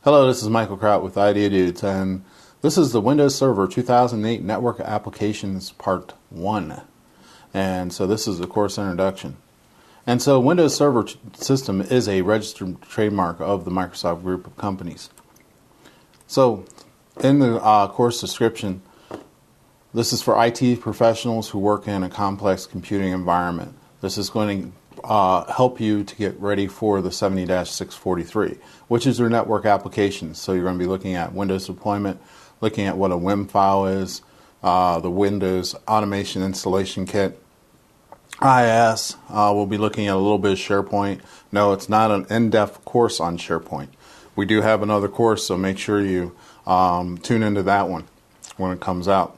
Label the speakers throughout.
Speaker 1: Hello, this is Michael Kraut with Idea Dudes, and this is the Windows Server 2008 Network Applications Part 1. And so this is the course introduction. And so Windows Server system is a registered trademark of the Microsoft group of companies. So in the course description, this is for IT professionals who work in a complex computing environment. This is going to help you to get ready for the 70-643, which is your network applications. So you're going to be looking at Windows deployment, looking at what a WIM file is, the Windows Automation Installation Kit, IIS. We'll be looking at a little bit of SharePoint. No, it's not an in-depth course on SharePoint. We do have another course, so make sure you tune into that one when it comes out.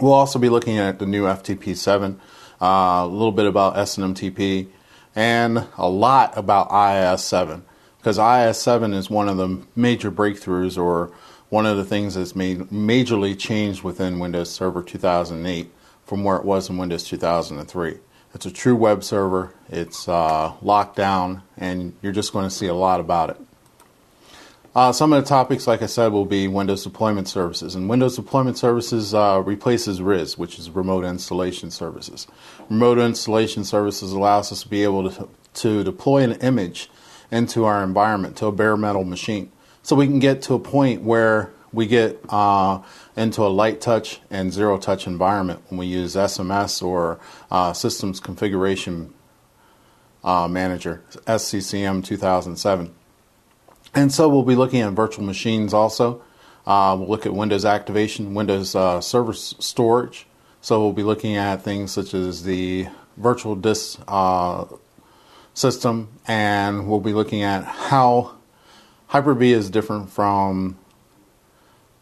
Speaker 1: We'll also be looking at the new FTP7, a little bit about SNMTP, and a lot about IIS7, because IIS7 is one of the major breakthroughs, or one of the things that's majorly changed within Windows Server 2008 from where it was in Windows 2003. It's a true web server, it's locked down, and you're just going to see a lot about it. Some of the topics, like I said, will be Windows Deployment Services. And Windows Deployment Services replaces RIS, which is Remote Installation Services. Remote Installation Services allows us to be able to deploy an image into our environment, to a bare metal machine. So we can get to a point where we get into a light touch and zero touch environment when we use SMS or Systems Configuration Manager, SCCM 2007. And so we'll be looking at virtual machines also. We'll look at Windows activation, Windows server storage. So we'll be looking at things such as the virtual disk system, and we'll be looking at how Hyper-V is different from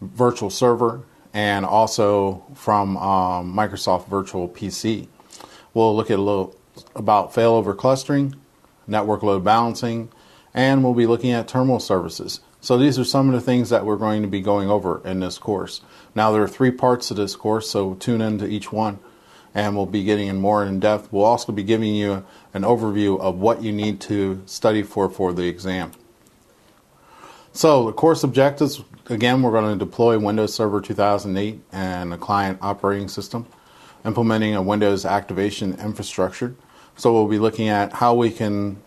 Speaker 1: virtual server and also from Microsoft Virtual PC. We'll look at a little about failover clustering, network load balancing, and we'll be looking at terminal services. So these are some of the things that we're going to be going over in this course. Now there are 3 parts to this course, so tune into each one, and we'll be getting in more in depth. We'll also be giving you an overview of what you need to study for the exam. So the course objectives, again, we're going to deploy Windows Server 2008 and a client operating system, implementing a Windows activation infrastructure. So we'll be looking at how we can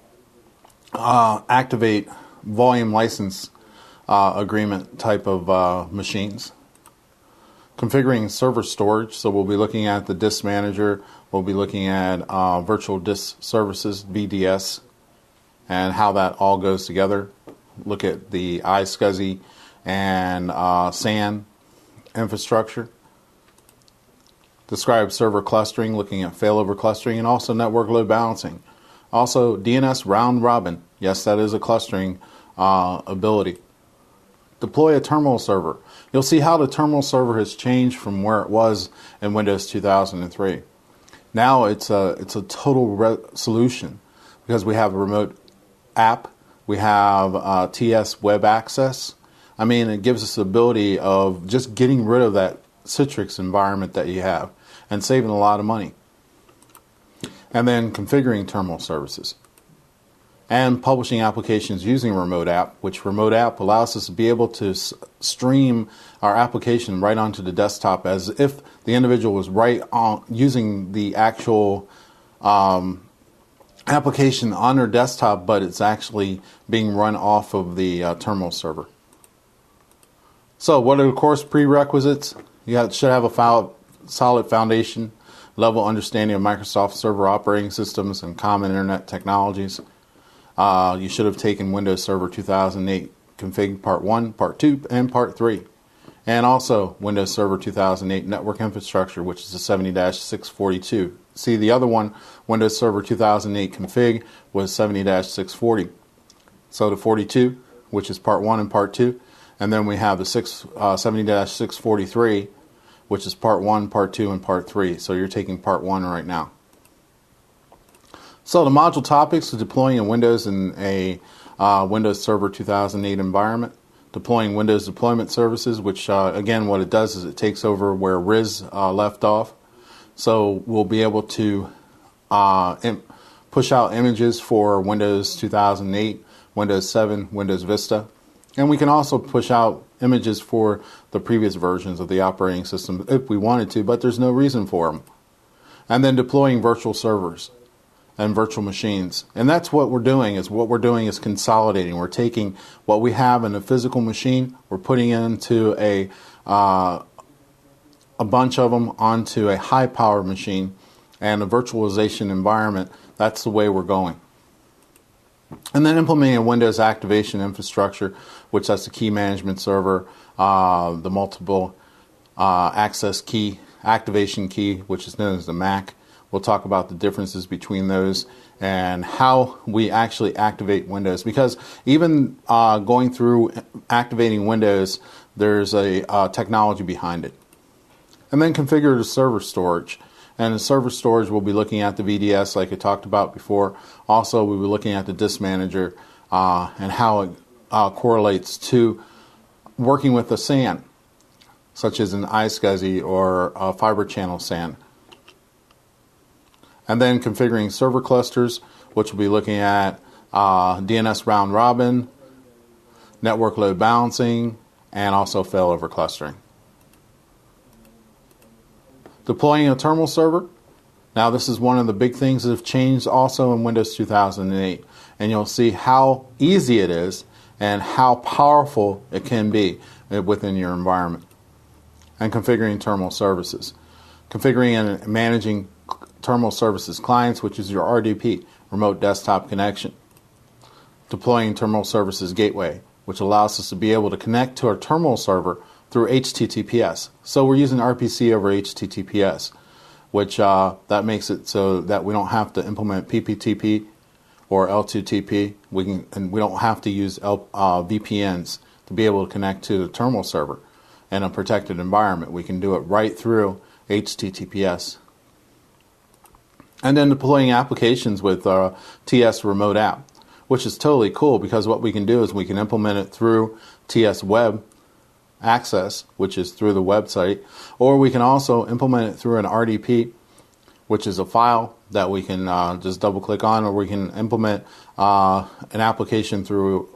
Speaker 1: activate volume license agreement type of machines. Configuring server storage, so we'll be looking at the disk manager, we'll be looking at virtual disk services, VDS, and how that all goes together. Look at the iSCSI and SAN infrastructure. Describe server clustering, looking at failover clustering, and also network load balancing. Also, DNS round robin. Yes, that is a clustering ability. Deploy a terminal server. You'll see how the terminal server has changed from where it was in Windows 2003. Now it's a total solution, because we have a remote app, we have TS web access. I mean, it gives us the ability of just getting rid of that Citrix environment that you have and saving a lot of money. And then configuring terminal services. And publishing applications using remote app, which remote app allows us to be able to stream our application right onto the desktop as if the individual was right on using the actual application on their desktop, but it's actually being run off of the terminal server. So what are the course prerequisites? You should have a solid foundation level understanding of Microsoft server operating systems and common internet technologies. You should have taken Windows Server 2008 Config Part 1, Part 2, and Part 3. And also Windows Server 2008 Network Infrastructure, which is the 70-642. See, the other one, Windows Server 2008 Config, was 70-640. So the 42, which is Part 1 and Part 2. And then we have the 70-643, which is Part 1, Part 2, and Part 3. So you're taking Part 1 right now. So the module topics are deploying in Windows in a Windows Server 2008 environment, deploying Windows Deployment Services, which again what it does is it takes over where RIS left off. So we'll be able to push out images for Windows 2008, Windows 7, Windows Vista. And we can also push out images for the previous versions of the operating system if we wanted to, but there's no reason for them. And then deploying virtual servers and virtual machines. And that's what we're doing is consolidating. We're taking what we have in a physical machine, we're putting into a bunch of them onto a high power machine and a virtualization environment. That's the way we're going. And then implementing a Windows activation infrastructure, which that's the key management server, the multiple access key, activation key, which is known as the MAC. We'll talk about the differences between those and how we actually activate Windows. Because even going through activating Windows, there's a technology behind it. And then configure the server storage. And the server storage, we'll be looking at the VDS like I talked about before. Also, we'll be looking at the disk manager and how it correlates to working with a SAN, such as an iSCSI or a fiber channel SAN. And then configuring server clusters, which we'll be looking at DNS round robin, network load balancing, and also failover clustering. Deploying a terminal server. Now this is one of the big things that have changed also in Windows 2008. And you'll see how easy it is and how powerful it can be within your environment. And configuring terminal services. Configuring and managing terminal services clients, which is your RDP, remote desktop connection. Deploying terminal services gateway, which allows us to be able to connect to our terminal server through HTTPS. So we're using RPC over HTTPS, which that makes it so that we don't have to implement PPTP or L2TP. And we don't have to use VPNs to be able to connect to the terminal server in a protected environment. We can do it right through HTTPS. And then deploying applications with TS Remote App, which is totally cool because what we can do is we can implement it through TS Web Access, which is through the website, or we can also implement it through an RDP, which is a file that we can just double click on, or we can implement an application through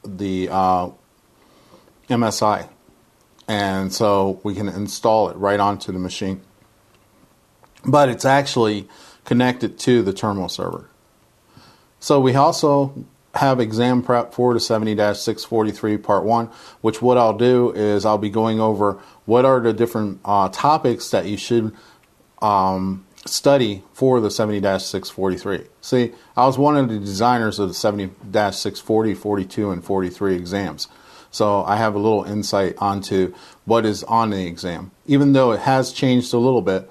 Speaker 1: the MSI. And so we can install it right onto the machine. But it's actually connected to the terminal server. So we also have exam prep for the 70-643 part 1, which what I'll do is I'll be going over what are the different topics that you should study for the 70-643. See, I was one of the designers of the 70-640, 42, and 43 exams. So I have a little insight onto what is on the exam. Even though it has changed a little bit,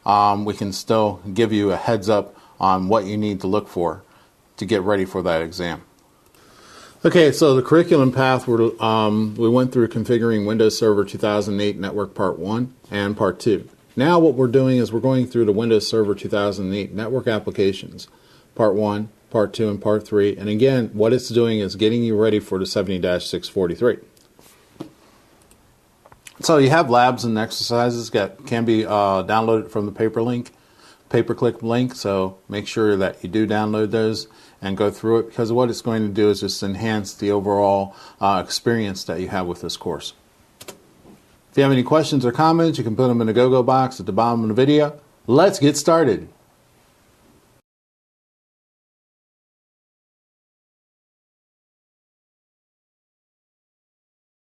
Speaker 1: we can still give you a heads up on what you need to look for to get ready for that exam. Okay, so the curriculum path, we went through configuring Windows Server 2008 Network Part 1 and Part 2. Now what we're doing is we're going through the Windows Server 2008 Network Applications, Part 1, Part 2, and Part 3. And again, what it's doing is getting you ready for the 70-643. So you have labs and exercises that can be downloaded from the pay-per-click link, so make sure that you do download those and go through it, because what it's going to do is just enhance the overall experience that you have with this course. If you have any questions or comments, you can put them in the GoGo box at the bottom of the video. Let's get started.